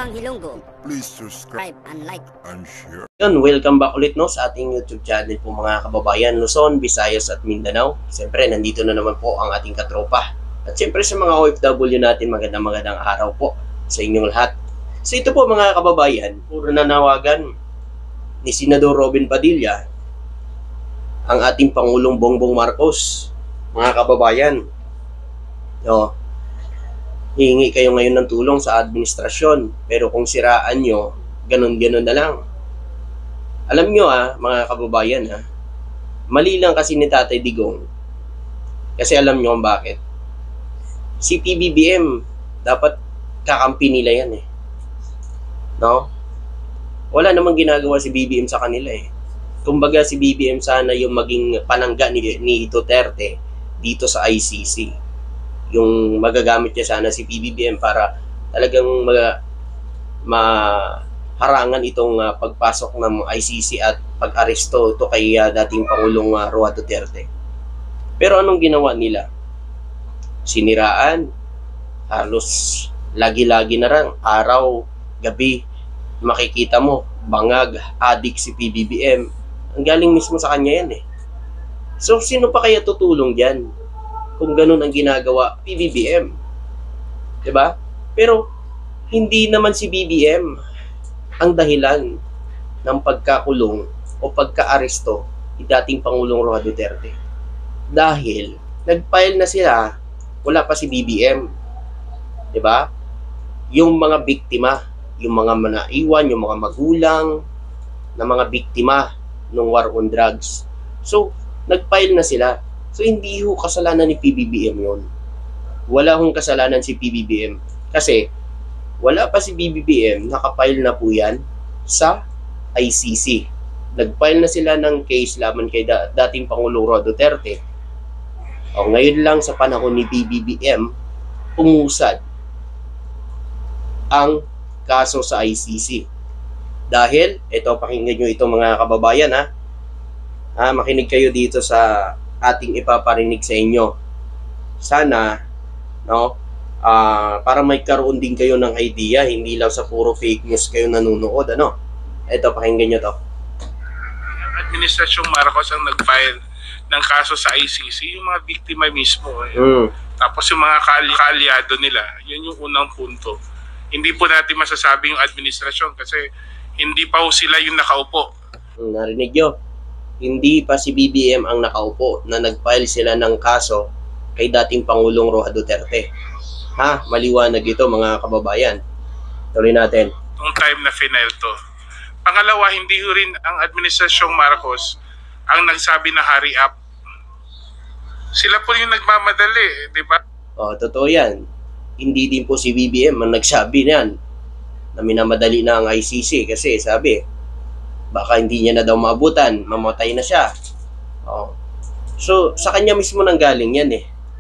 Tropang Ilonggo. Please subscribe And like. and share. Yun, welcome back ulit no sa ating YouTube channel po mga kababayan, Luzon, Visayas at Mindanao. Siyempre, nandito na naman po ang ating katropa. At siyempre sa mga OFW natin, magandang araw po sa inyong lahat. So ito po mga kababayan, puro nanawagan ni Senador Robin Padilla, ang ating Pangulong Bongbong Marcos. Mga kababayan, no, hihingi kayo ngayon ng tulong sa administrasyon, pero kung siraan nyo, ganun-ganun na lang. Alam nyo mga kababayan mali lang kasi ni Tatay Digong. Kasi alam nyo kung bakit. Si PBBM, dapat kakampi nila yan No? Wala namang ginagawa si BBM sa kanila Kumbaga si BBM sana yung maging panangga ni Duterte dito sa ICC. Yung magagamit niya sana si PBBM para talagang maharangan itong pagpasok ng ICC at pag-aresto ito kay dating Pangulong Roa Duterte. Pero anong ginawa nila? Siniraan. Halos lagi-lagi na lang, araw, gabi, makikita mo, bangag, adik si PBBM. Ang galing mismo sa kanya yan So, sino pa kaya tutulong dyan? Kung ganun ang ginagawa, PBBM. Diba? Pero, hindi naman si BBM ang dahilan ng pagkakulong o pagka-aresto ni dating Pangulong Roa Duterte. Dahil, nag-file na sila, wala pa si BBM. Diba? Yung mga biktima, yung mga manaiwan, yung mga magulang, na mga biktima ng war on drugs. So, nag-file na sila. So, hindi ho kasalanan ni PBBM yun. Wala hong kasalanan si PBBM. Kasi, wala pa si PBBM, nakapile na po yan sa ICC. Nag-file na sila ng case laban kay dating Pangulong Roa Duterte. O, ngayon lang sa panahon ni PBBM, umusad ang kaso sa ICC. Dahil, ito, pakinggan nyo ito mga kababayan makinig kayo dito sa ating ipaparinig sa inyo. Sana, no, para may karoon din kayo ng idea, hindi lang sa puro fake news kayo nanonood, Ito, pakinggan nyo to. Administrasyong Marcos ang nag-file ng kaso sa ICC, yung mga biktima mismo. Tapos yung mga kaalyado nila, yun yung unang punto. Hindi po natin masasabi yung administrasyon kasi hindi pa sila yung nakaupo. Narinig nyo? Hindi pa si BBM ang nakaupo na nag-file sila ng kaso kay dating Pangulong Roa Duterte. Maliwanag ito mga kababayan. Tuloy natin. Nung time na final to. Pangalawa, hindi rin ang administrasyong Marcos ang nagsabi na hurry up. Sila po yung nagmamadali, di ba? Totoo yan. Hindi din po si BBM ang nagsabi niyan na minamadali na ang ICC kasi sabi, baka hindi niya na daw maabutan, mamatay na siya. So, sa kanya mismo nang galing yan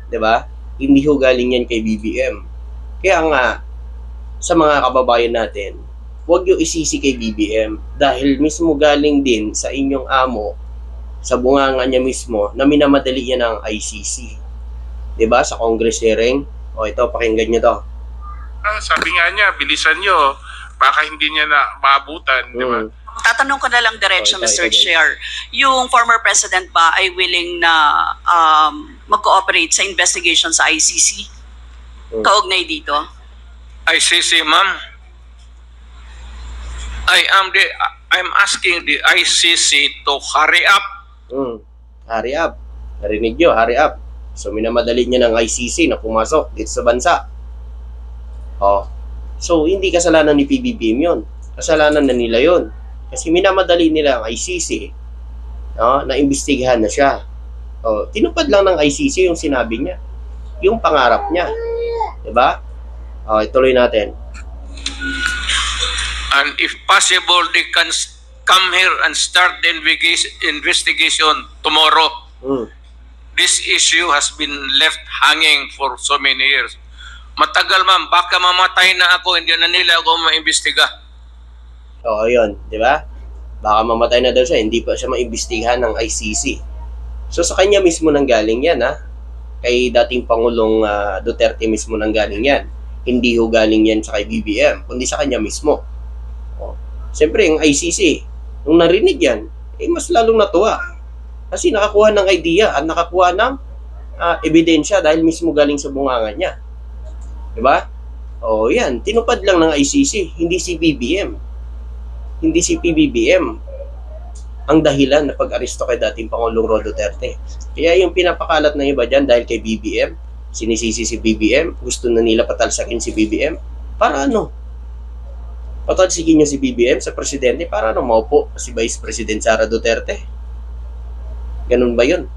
diba? Hindi ho galing yan kay BBM. Kaya nga, sa mga kababayan natin, huwag yung isisi kay BBM dahil mismo galing din sa inyong amo, sa bunganga niya mismo, na minamadali yan ang ICC. Diba? Sa Congress hearing. Ito, pakinggan nyo to. Sabi nga niya, bilisan nyo, baka hindi niya na maabutan, diba? Tatanong ko na lang diretso, Mr. Chair. Yung former president ba ay willing na mag-cooperate sa investigation sa ICC? Kaugnay dito? ICC, ma'am. I'm asking the ICC to hurry up. Hurry up. Narinig nyo, hurry up. So, minamadali niya ng ICC na pumasok dito sa bansa. So, hindi kasalanan ni PBBM yun. Kasalanan na nila yun. Kasi minamadali nila ang ICC na imbestigahan na siya. Tinupad lang ng ICC yung sinabi niya. Yung pangarap niya. Diba? Ituloy natin. And if possible, they can come here and start the investigation tomorrow. This issue has been left hanging for so many years. Matagal, ma'am. Baka mamatay na ako, hindi na nila ako maimbestiga. Yun, di ba? Baka mamatay na daw siya, hindi pa siya maimbestigahan ng ICC. So sa kanya mismo nang galing yan Kay dating Pangulong Duterte mismo nang galing yan. Hindi ho galing yan sa kay BBM, kundi sa kanya mismo. O, siyempre, yung ICC, nung narinig yan, mas lalong natuwa. Kasi nakakuha ng idea at nakakuha ng ebidensya dahil mismo galing sa bunganga niya. Diba? O yan, tinupad lang ng ICC, hindi si BBM. Hindi si PBBM ang dahilan na pag-aresto kay dating Pangulong Rod Duterte. Kaya yung pinapakalat ng iba dyan dahil kay BBM, sinisisi si BBM, gusto na nila patalsakin si BBM, para ano? Patalsikin niyo si BBM sa presidente, para ano maupo si Vice President Sara Duterte? Ganun ba yun?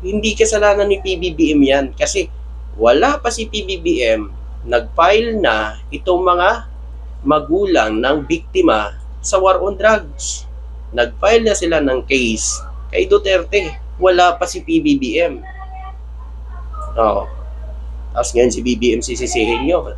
Hindi kasalanan ni PBBM yan kasi wala pa si PBBM, nag-file na itong mga magulang ng biktima sa war on drugs. Nag-file na sila ng case kay Duterte. Wala pa si PBBM. Oo. Tapos ngayon si BBM sisisihin nyo.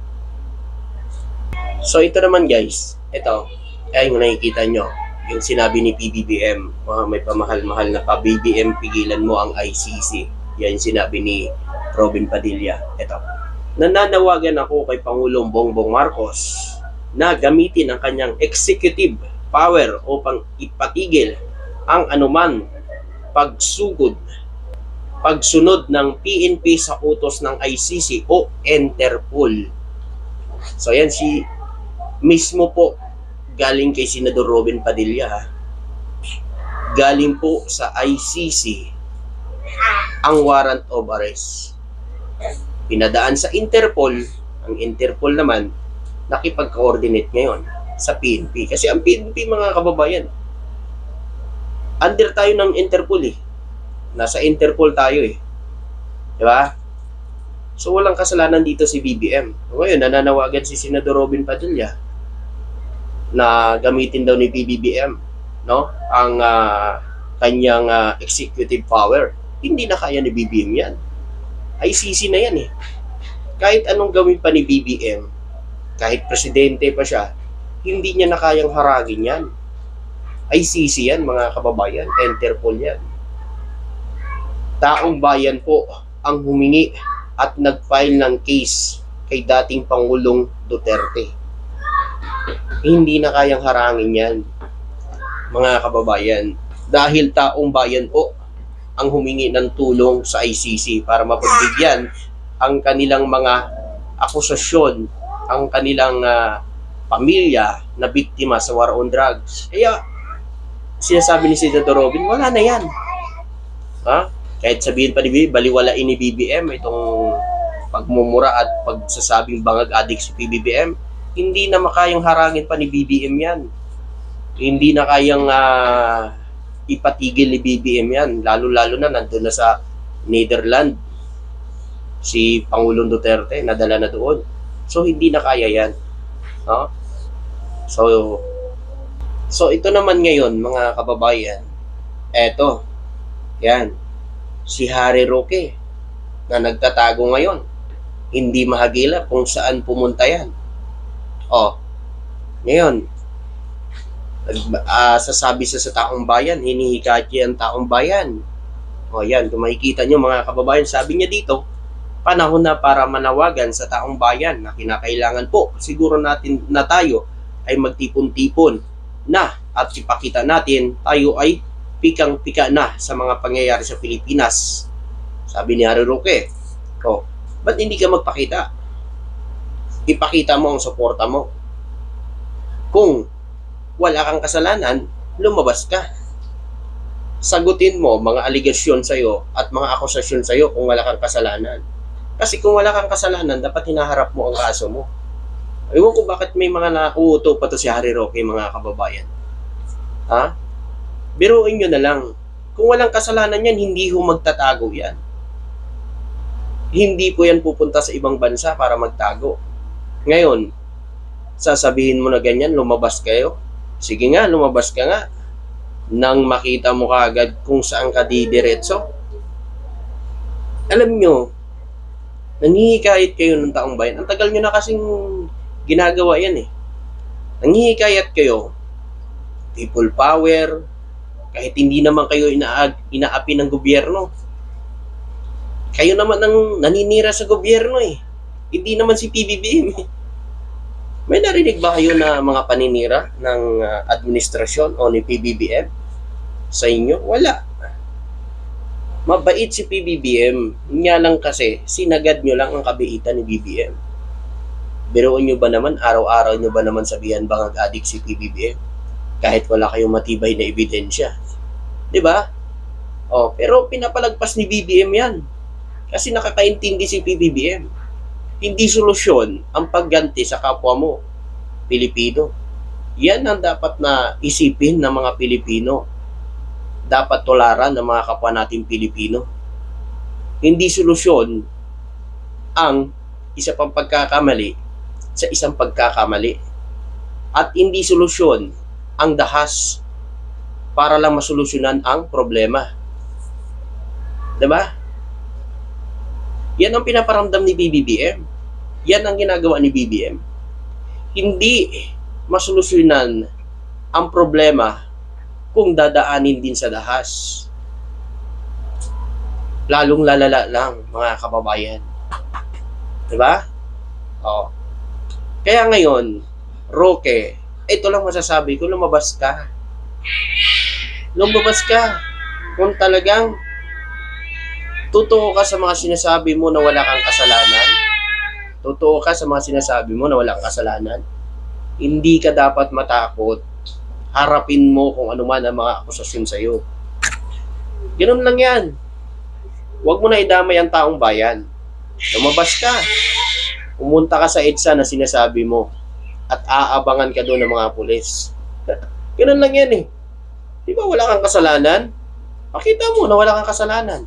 So ito naman guys, ito, ay yung nakikita nyo, yung sinabi ni PBBM, may pamahal-mahal na pa, BBM, pigilan mo ang ICC. Yan yung sinabi ni Robin Padilla. Ito, nananawagan ako kay Pangulong Bongbong Marcos na gamitin ang kanyang executive power upang ipatigil ang anuman pagsunod ng PNP sa utos ng ICC o Interpol. So yan si mismo po galing kay Senador Robin Padilla. Galing po sa ICC ang warrant of arrest. Pinadaan sa Interpol, ang Interpol naman nakipag-coordinate ngayon sa PNP. Kasi ang PNP, mga kababayan, under tayo ng Interpol eh. Nasa Interpol tayo eh. Diba? So walang kasalanan dito si BBM. Ngayon, nananawagan si Senador Robin Padilla na gamitin daw ni PBBM, no, ang kanyang executive power. Hindi na kaya ni BBM yan. ICC na yan eh. Kahit anong gawin pa ni BBM, kahit presidente pa siya, hindi niya na kayang haragin yan. ICC yan, mga kababayan. Interpol yan. Taong bayan po ang humingi at nag-file ng case kay dating Pangulong Duterte. Hindi na kayang harangin yan, mga kababayan. Dahil taong bayan po ang humingi ng tulong sa ICC para mapagbigyan ang kanilang mga akusasyon, ang kanilang pamilya na biktima sa war on drugs. Kaya, sinasabi ni Senador Robin, wala na yan. Ha? Kahit sabihin pa ni BBM, baliwalain ni BBM itong pagmumura at pagsasabing bangag adik si PBBM, hindi na makayang harangin pa ni BBM yan. Hindi na kayang ipatigil ni BBM yan. Lalo-lalo na nandun na sa Netherlands si Pangulong Duterte, nadala na doon. So, hindi na kaya yan. No? So ito naman ngayon, mga kababayan, eto, yan, si Harry Roque na nagtatago ngayon. Hindi mahagilap kung saan pumunta yan. Ngayon, sasabi sa taong bayan, hinihikati ang taong bayan. Yan, kung makikita nyo mga kababayan, sabi niya dito, panahon na para manawagan sa taong bayan na kinakailangan po siguro natin na tayo ay magtipon-tipon na at ipakita natin tayo ay pikang-pika na sa mga pangyayari sa Pilipinas. Sabi ni Harry Roque, ba't hindi ka magpakita? Ipakita mo ang suporta mo. Kung wala kang kasalanan, lumabas ka. Sagutin mo mga aligasyon sa'yo at mga akusasyon sa'yo kung wala kang kasalanan. Kasi kung wala kang kasalanan, dapat hinaharap mo ang kaso mo. Ewan ko bakit may mga nauuto pa to si Harry Roque, mga kababayan. Ha? Biruin nyo na lang. Kung walang kasalanan yan, hindi ho magtatago yan. Hindi po yan pupunta sa ibang bansa para magtago. Ngayon, sasabihin mo na ganyan, lumabas kayo. Sige nga, lumabas ka nga. Nang makita mo kaagad kung saan ka didiretso. Alam nyo, nanghihikayat kayo ng taong bayan. Ang tagal nyo na kasing ginagawa yan eh. Nanghihikayat kayo, people power, kahit hindi naman kayo inaapi ng gobyerno. Kayo naman ang naninira sa gobyerno eh. Hindi naman si PBBM. May narinig ba kayo na mga paninira ng administrasyon o ni PBBM sa inyo? Wala. Mabait si PBBM. Nga lang kasi, sinagad nyo lang ang kabiitan ni BBM. Biruin nyo ba naman, araw-araw nyo ba naman sabihan bangag adik si PBBM? Kahit wala kayong matibay na ebidensya. Diba? Oh, pero pinapalagpas ni BBM yan. Kasi nakakaintindi si PBBM. Hindi solusyon ang pagganti sa kapwa mo, Pilipino. Yan ang dapat na isipin ng mga Pilipino. Dapat tularan ng mga kapwa nating Pilipino. Hindi solusyon ang isa pang pagkakamali sa isang pagkakamali. At hindi solusyon ang dahas para lang masolusyonan ang problema. Diba? Yan ang pinaparamdam ni BBM. Yan ang ginagawa ni BBM. Hindi masolusyonan ang problema kung dadaanin din sa dahas. Lalong lalala lang, mga kababayan. Diba? O. Kaya ngayon, Roque, ito lang masasabi ko, lumabas ka. Lumabas ka. Kung talagang totoo ka sa mga sinasabi mo na wala kang kasalanan, totoo ka sa mga sinasabi mo na wala kang kasalanan, hindi ka dapat matakot. Harapin mo kung ano man ang mga akusasyon sa iyo. Ganun lang yan. Huwag mo na idamay ang taong bayan. Lumabas ka. Pumunta ka sa EDSA na sinasabi mo at aabangan ka doon ng mga pulis. Ganun lang yan eh. Di ba wala kang kasalanan? Pakita mo na wala kang kasalanan.